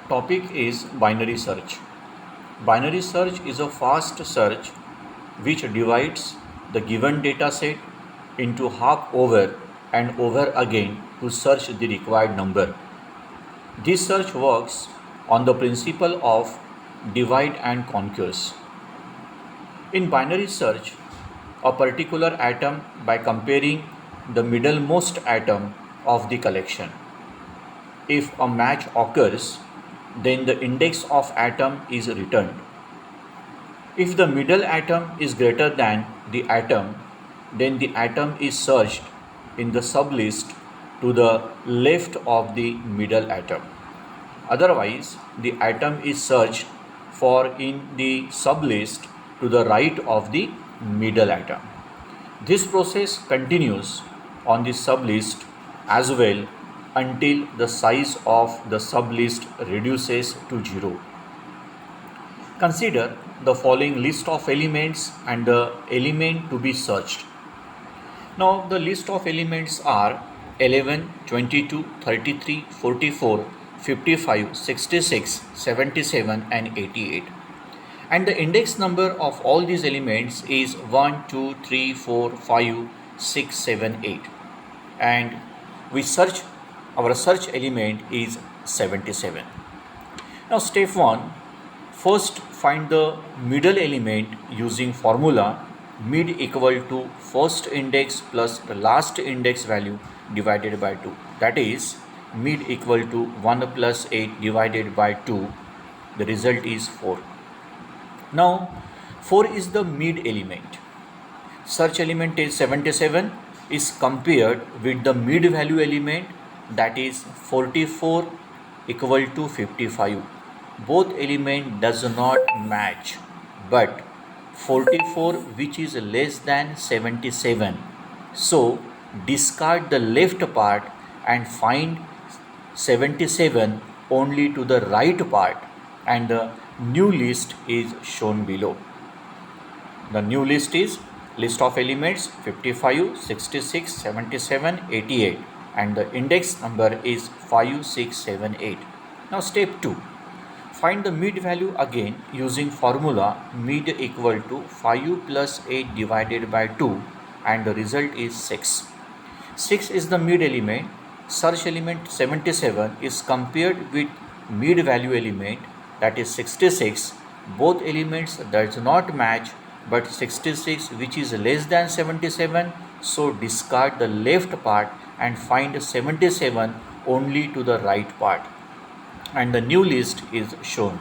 topic is binary search. Binary search is a fast search which divides the given data set into half over and over again to search the required number. This search works on the principle of divide and conquers. In binary search, a particular atom by comparing the middlemost atom of the collection. If a match occurs, then the index of atom is returned. If the middle atom is greater than the atom, then the atom is searched in the sublist to the left of the middle atom. Otherwise, the atom is searched for in the sublist to the right of the middle atom. This process continues on the sublist as well until the size of the sublist reduces to 0. Consider the following list of elements and the element to be searched. Now the list of elements are 11, 22, 33, 44, 55, 66, 77 and 88. And the index number of all these elements is 1, 2, 3, 4, 5, 6, 7, 8. And our search element is 77. Now step 1, first find the middle element using formula mid equal to first index plus the last index value divided by 2. That is mid equal to 1 plus 8 divided by 2. The result is 4. Now 4 is the mid element. Search element is 77 is compared with the mid value element, that is 44 equal to 55. Both element does not match, but 44 which is less than 77. So discard the left part and find 77 only to the right part, and the new list is shown below. The new list is list of elements 55, 66, 77, 88, and the index number is 5, 6, 7, 8. Now step 2. Find the mid value again using formula mid equal to 5 plus 8 divided by 2, and the result is 6. 6 is the mid element. Search element 77 is compared with mid value element, that is 66. Both elements does not match, but 66 which is less than 77, so discard the left part and find 77 only to the right part, and the new list is shown.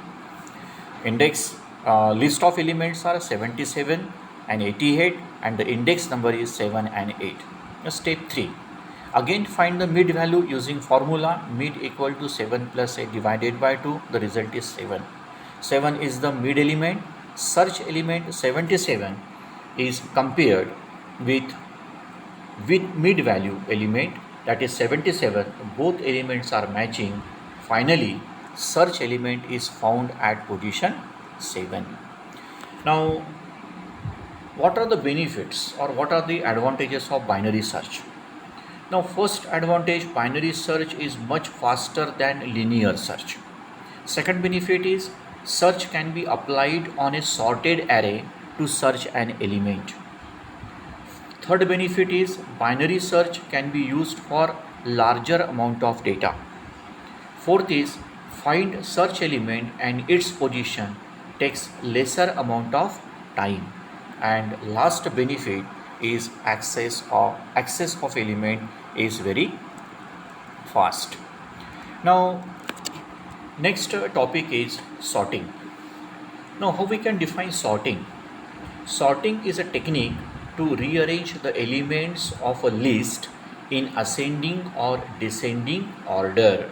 List of elements are 77 and 88, and the index number is 7 and 8. Now step 3. Again find the mid value using formula mid equal to 7 plus 8 divided by 2. The result is 7. 7 is the mid element. Search element 77 is compared with mid value element, that is 77. Both elements are matching. Finally, search element is found at position 7. Now, what are the benefits or what are the advantages of binary search? Now, first advantage, binary search is much faster than linear search. Second benefit is search can be applied on a sorted array to search an element. Third benefit is binary search can be used for larger amount of data. Fourth is find search element and its position takes lesser amount of time. And last benefit is access of element is very fast. Now next topic is sorting. Now how we can define sorting? Sorting is a technique to rearrange the elements of a list in ascending or descending order,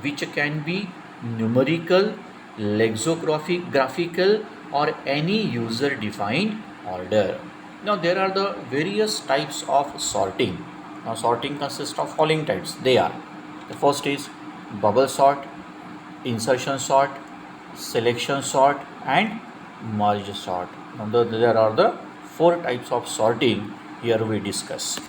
which can be numerical, lexicographical, or any user defined order. Now there are the various types of sorting. Now sorting consists of following types. They are: the first is bubble sort, insertion sort, selection sort, and merge sort. Now there are the 4 types of sorting here we discuss.